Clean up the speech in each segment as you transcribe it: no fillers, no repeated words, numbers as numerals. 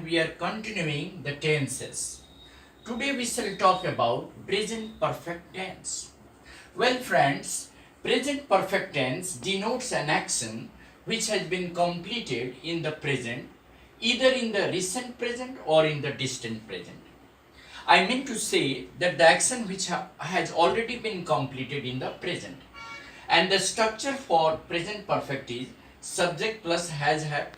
and we are continuing the tenses. Today we shall talk about present perfect tense. Well friends, present perfect tense denotes an action which has been completed in the present, either in the recent present or in the distant present. I mean to say that the action which has already been completed in the present. And the structure for present perfect is subject plus has had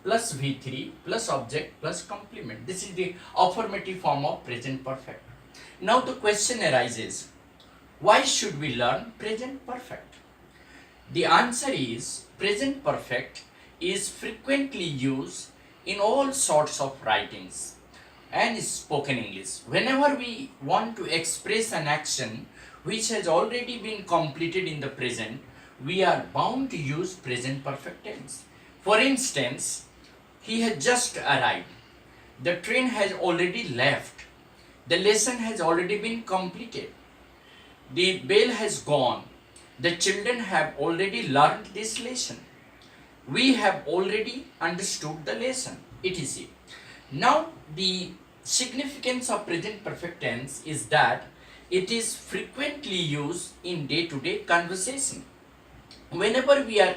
plus V3 plus object plus complement. This is the affirmative form of present perfect. Now the question arises, why should we learn present perfect? The answer is present perfect is frequently used in all sorts of writings and spoken English. Whenever we want to express an action which has already been completed in the present, we are bound to use present perfect tense. For instance, he has just arrived. The train has already left. The lesson has already been completed. The bell has gone. The children have already learned this lesson. We have already understood the lesson, etc. Now, the significance of present perfect tense is that it is frequently used in day-to-day conversation. Whenever we are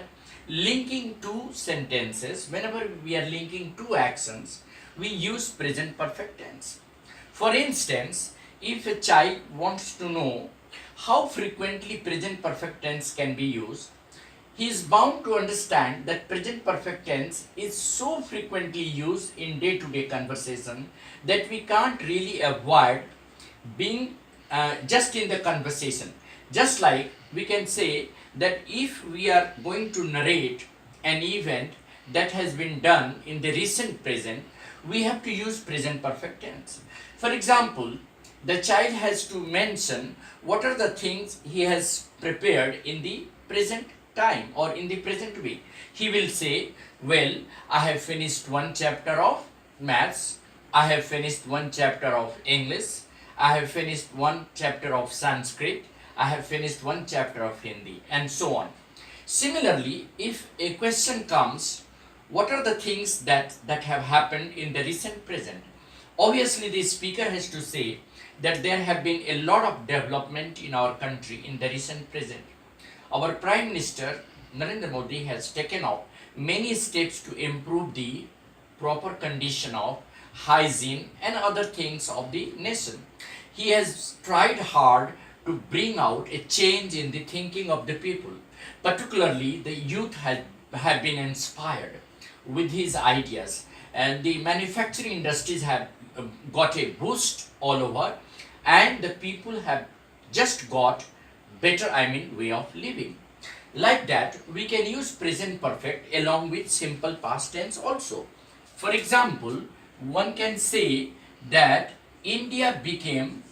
linking two sentences, whenever we are linking two actions, we use present perfect tense. For instance, if a child wants to know how frequently present perfect tense can be used, he is bound to understand that present perfect tense is so frequently used in day-to-day conversation that we can't really avoid being just in the conversation. Just like we can say that if we are going to narrate an event that has been done in the recent present, we have to use present perfect tense. For example, the child has to mention what are the things he has prepared in the present time or in the present week. He will say, well, I have finished one chapter of maths, I have finished one chapter of English, I have finished one chapter of Sanskrit, I have finished one chapter of Hindi, and so on. Similarly, if a question comes, what are the things that have happened in the recent present? Obviously, the speaker has to say that there have been a lot of development in our country in the recent present. Our Prime Minister Narendra Modi has taken up many steps to improve the proper condition of hygiene and other things of the nation. He has tried hard to bring out a change in the thinking of the people. Particularly, the youth have been inspired with his ideas, and the manufacturing industries have got a boost all over, and the people have just got better, way of living. Like that, we can use present perfect along with simple past tense also. For example, one can say that India became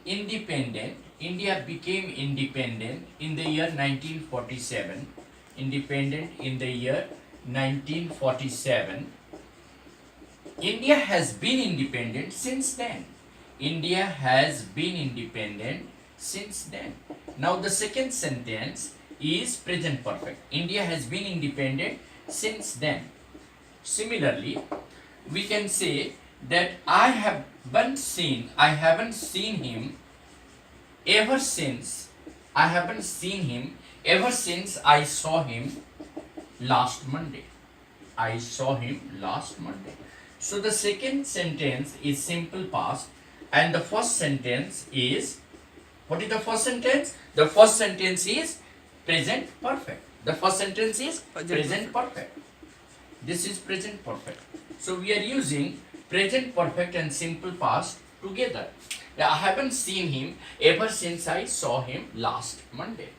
independent in the year 1947. Independent in the year 1947. India has been independent since then. India has been independent since then. Now the second sentence is present perfect. India has been independent since then. Similarly, we can say that I haven't seen him ever since I saw him last Monday. I saw him last Monday. So the second sentence is simple past, and the first sentence is, what is the first sentence? The first sentence is present perfect. The first sentence is present perfect. This is present perfect. So we are using present perfect and simple past together. I haven't seen him ever since I saw him last Monday.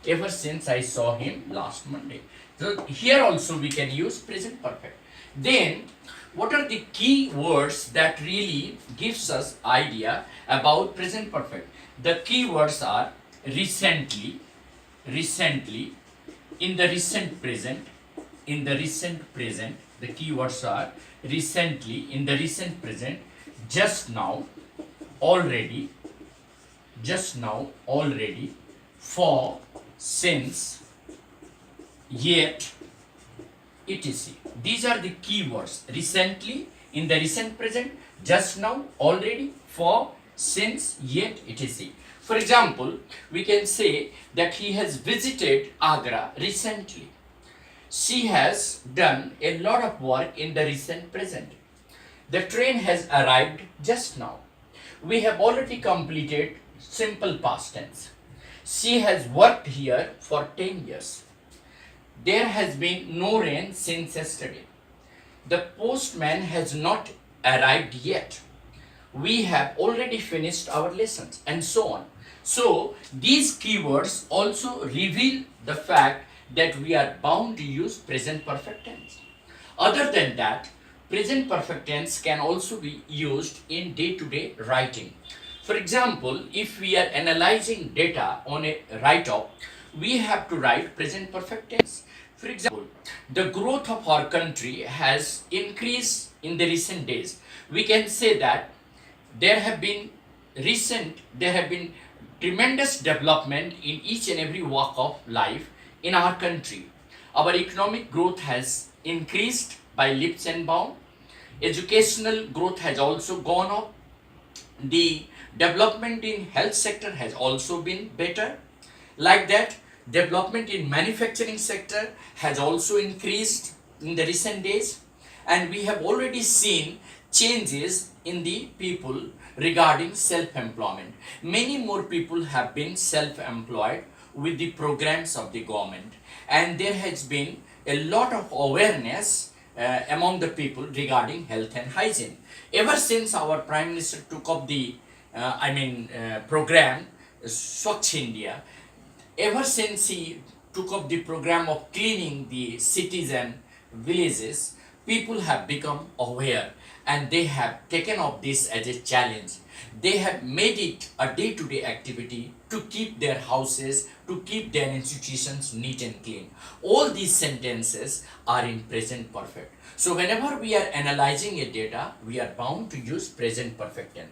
Ever since I saw him last Monday. So here also we can use present perfect. Then what are the key words that really gives us idea about present perfect? The key words are recently, in the recent present, the key words are recently, in the recent present, just now, already, for, since, yet, etc. These are the key words. Recently, in the recent present, just now, already, for, since, yet, etc. For example, we can say that he has visited Agra recently. She has done a lot of work in the recent present. The train has arrived just now. We have already completed simple past tense. She has worked here for 10 years. There has been no rain since yesterday. The postman has not arrived yet. We have already finished our lessons, and so on. So these keywords also reveal the fact that we are bound to use present perfect tense. Other than that, present perfect tense can also be used in day-to-day writing. For example, if we are analyzing data on a write-up, we have to write present perfect tense. For example, the growth of our country has increased in the recent days. We can say that there have been tremendous development in each and every walk of life in our country. Our economic growth has increased by leaps and bounds. Educational growth has also gone up. The development in health sector has also been better. Like that, development in manufacturing sector has also increased in the recent days, and we have already seen changes in the people regarding self-employment. Many more people have been self-employed with the programs of the government, and there has been a lot of awareness among the people regarding health and hygiene. Ever since our Prime Minister took up the program Swachh India, ever since he took up the program of cleaning the cities and villages, people have become aware and they have taken up this as a challenge. They have made it a day-to-day activity to keep their houses, to keep their institutions neat and clean. All these sentences are in present perfect. So whenever we are analyzing a data, we are bound to use present perfect tense.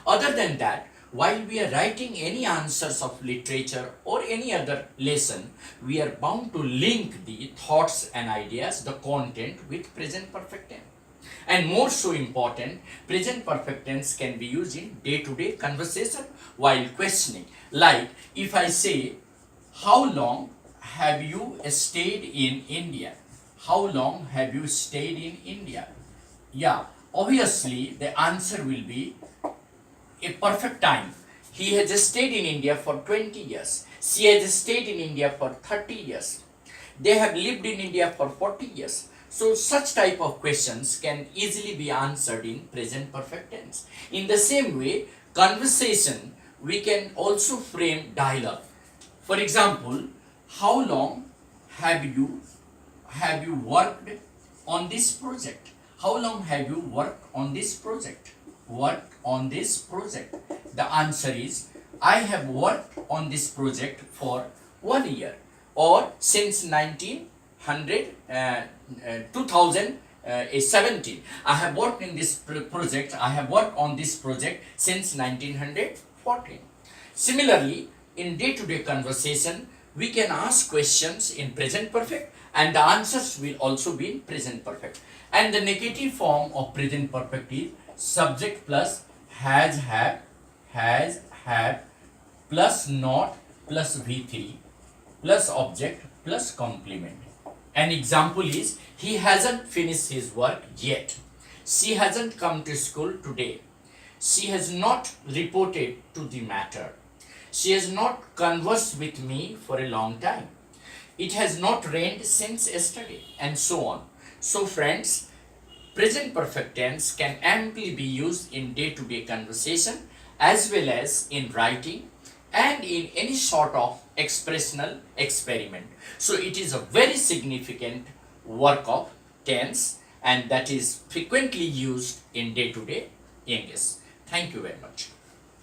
Other than that, while we are writing any answers of literature or any other lesson, we are bound to link the thoughts and ideas, the content, with present perfect tense. And more so important, present perfect tense can be used in day-to-day conversation while questioning. Like if I say, how long have you stayed in India? How long have you stayed in India? Yeah, obviously the answer will be a perfect time. He has stayed in India for 20 years. She has stayed in India for 30 years. They have lived in India for 40 years. So such type of questions can easily be answered in present perfect tense. In the same way, conversation, we can also frame dialogue. For example, how long have you worked on this project? How long have you worked on this project? Worked on this project. The answer is, I have worked on this project for 1 year, or since 2017. I have worked in this project. I have worked on this project since 1914. Similarly, in day-to-day conversation, we can ask questions in present perfect, and the answers will also be in present perfect. And the negative form of present perfect is subject plus has, have, plus not, plus V3, plus object, plus complement. An example is, he hasn't finished his work yet. She hasn't come to school today. She has not reported to the matter. She has not conversed with me for a long time. It has not rained since yesterday, and so on. So friends, present perfect tense can amply be used in day-to-day conversation as well as in writing and in any sort of expressional experiment. So it is a very significant work of tense, and that is frequently used in day-to-day English. Thank you very much.